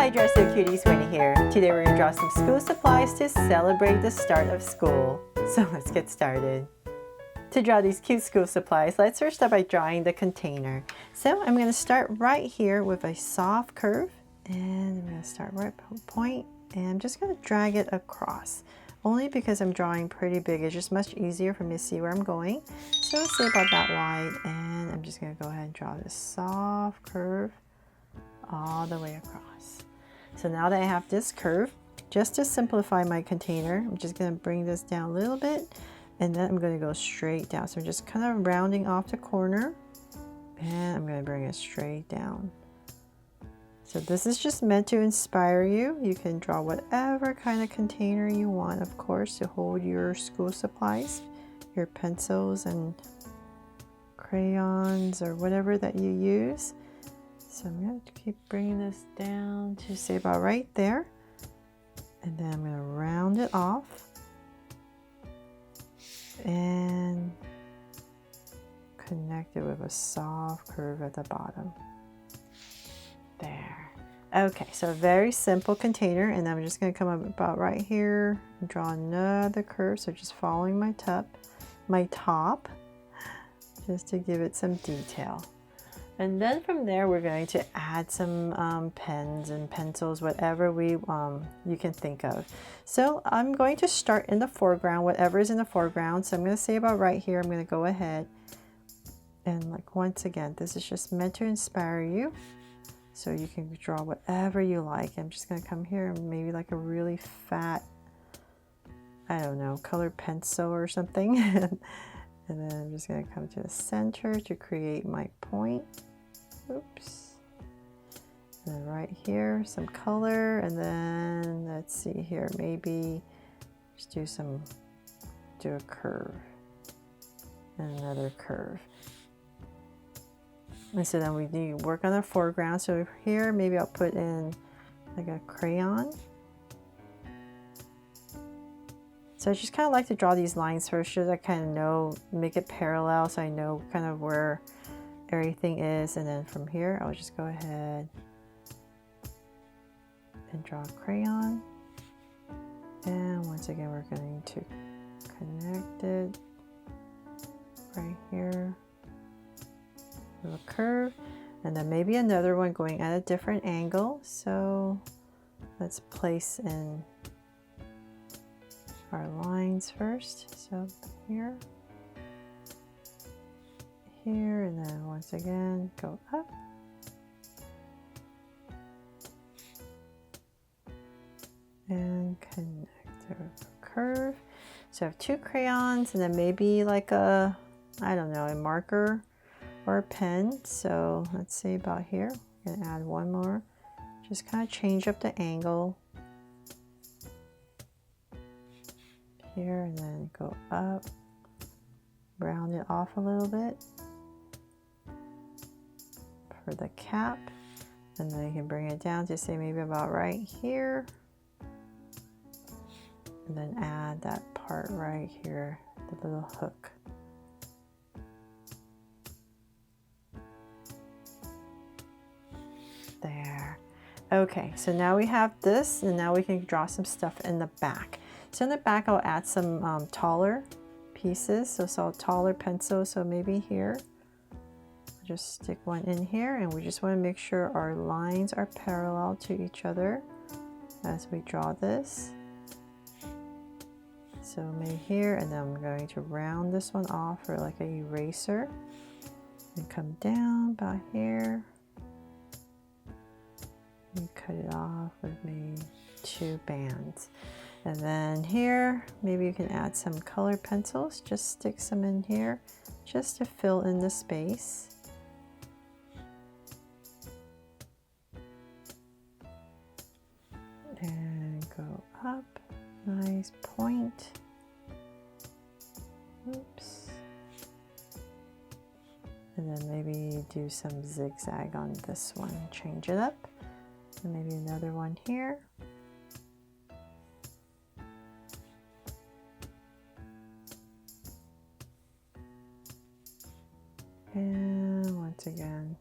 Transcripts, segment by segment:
Hi Dresser Cuties, Winnie here. Today we're going to draw some school supplies to celebrate the start of school. So let's get started. To draw these cute school supplies, let's first start by drawing the container. So I'm going to start right here with a soft curve, and I'm going to start right at point, and I'm just going to drag it across. Only because I'm drawing pretty big, it's just much easier for me to see where I'm going. So let's say about that wide, and I'm just going to go ahead and draw this soft curve all the way across. So now that I have this curve, just to simplify my container, I'm just going to bring this down a little bit, and then I'm going to go straight down. So I'm just kind of rounding off the corner, and I'm going to bring it straight down. So this is just meant to inspire you. You can draw whatever kind of container you want, of course, to hold your school supplies, your pencils and crayons or whatever that you use. So I'm going to keep bringing this down to say about right there. And then I'm going to round it off and connect it with a soft curve at the bottom. There. Okay, so a very simple container, and I'm just going to come up about right here and draw another curve. So just following my top, just to give it some detail. And then from there, we're going to add some pens and pencils, whatever you can think of. So I'm going to start in the foreground, whatever is in the foreground. So I'm going to say about right here, I'm going to go ahead and, like, once again, this is just meant to inspire you. So you can draw whatever you like. I'm just going to come here and maybe like a really fat, I don't know, colored pencil or something. And then I'm just going to come to the center to create my point. Oops. And then right here, some color. And then let's see here, maybe just do a curve and another curve. And so then we need to work on the foreground. So here, maybe I'll put in like a crayon. So I just kind of like to draw these lines first, so that I kind of know, make it parallel, so I know kind of where everything is. And then from here, I'll just go ahead and draw a crayon. And once again, we're going to connect it right here with a curve, and then maybe another one going at a different angle. So let's place in our lines first. So here, and then once again go up, and connect it with a curve. So I have two crayons, and then maybe like a, I don't know, a marker or a pen. So let's see about here, I'm gonna add one more, just kind of change up the angle here, and then go up, round it off a little bit for the cap, and then you can bring it down to say maybe about right here, and then add that part right here, the little hook. There. Okay, so now we have this, and now we can draw some stuff in the back. So in the back, I'll add some taller pieces, so taller pencils. So maybe here, I'll just stick one in here, and we just want to make sure our lines are parallel to each other as we draw this. So maybe here, and then I'm going to round this one off for like an eraser, and come down about here. And cut it off with maybe 2 bands. And then here, maybe you can add some colored pencils. Just stick some in here just to fill in the space. And go up, nice point. Oops. And then maybe do some zigzag on this one, change it up. And maybe another one here. And once again,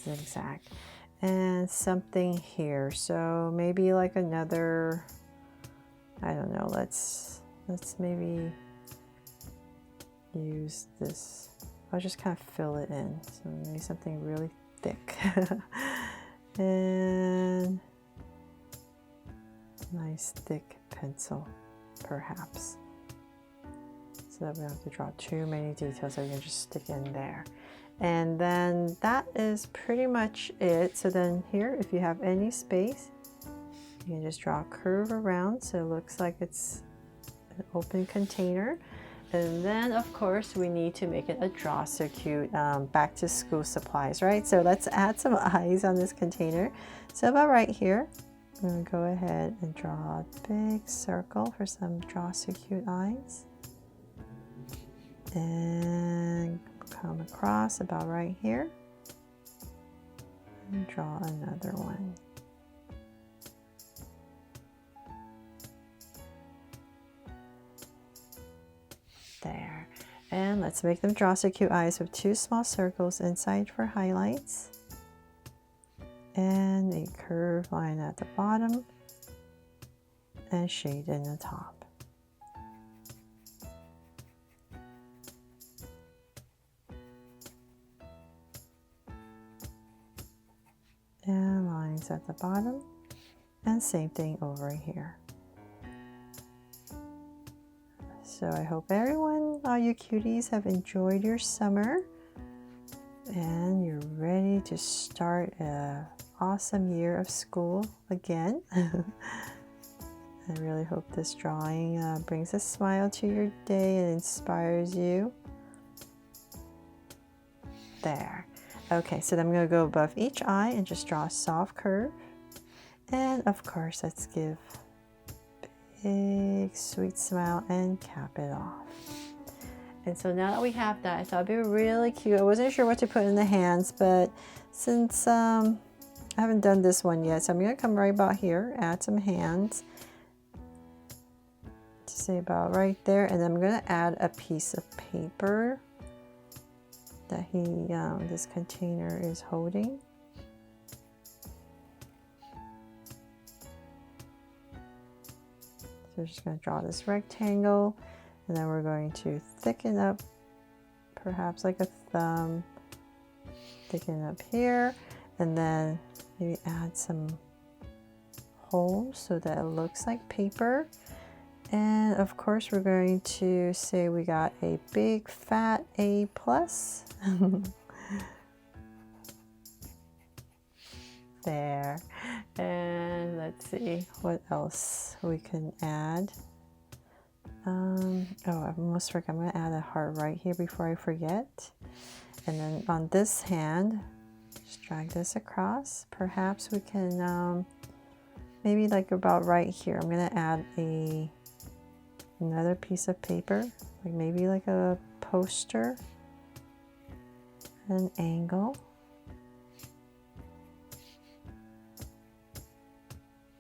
zigzag. And something here. So maybe like another, I don't know, let's maybe use this. I'll just kind of fill it in. So maybe something really thick. And nice thick pencil, perhaps. So that we don't have to draw too many details, so we can just stick in there. And then that is pretty much it. So then here, if you have any space, you can just draw a curve around so it looks like it's an open container. And then of course we need to make it a Draw So Cute back to school supplies, right? So let's add some eyes on this container. So about right here, I'm gonna go ahead and draw a big circle for some Draw So Cute eyes. And come across about right here and draw another one. There. And let's make them Draw So Cute eyes with 2 small circles inside for highlights and a curved line at the bottom and shade in the top. And lines at the bottom, and same thing over here. So I hope everyone, all you cuties, have enjoyed your summer and you're ready to start an awesome year of school again. I really hope this drawing brings a smile to your day and inspires you. There. Okay, so then I'm going to go above each eye and just draw a soft curve. And of course, let's give a big sweet smile and cap it off. And so now that we have that, I thought it'd be really cute. I wasn't sure what to put in the hands, but since I haven't done this one yet, so I'm going to come right about here, add some hands to say about right there, and then I'm going to add a piece of paper that this container is holding. So we're just going to draw this rectangle, and then we're going to thicken up, perhaps like a thumb, thicken up here, and then maybe add some holes so that it looks like paper. And of course we're going to say we got a big fat A+. There. And let's see what else we can add. Oh, I almost forgot. I'm going to add a heart right here before I forget. And then on this hand, just drag this across. Perhaps we can maybe like about right here, I'm going to add another piece of paper, like maybe like a poster, an angle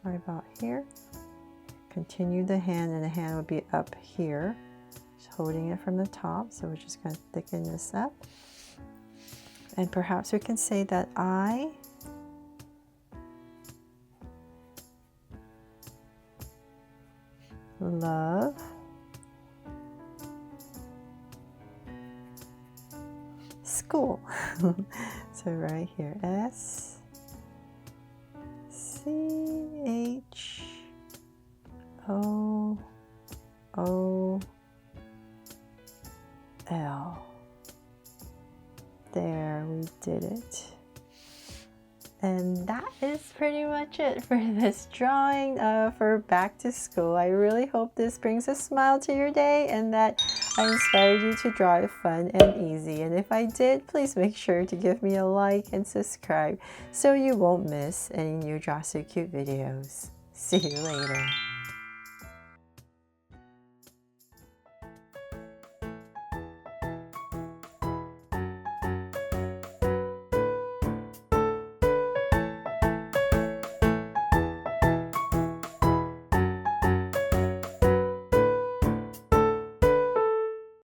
right about here. Continue the hand, and the hand will be up here, just holding it from the top. So we're just going to thicken this up, and perhaps we can say that I love school. So right here, S-C-H-O-O-L. There, we did it. And that is pretty much it for this drawing for back to school. I really hope this brings a smile to your day and that I inspired you to draw it fun and easy. And if I did, please make sure to give me a like and subscribe so you won't miss any new Draw So Cute videos. See you later.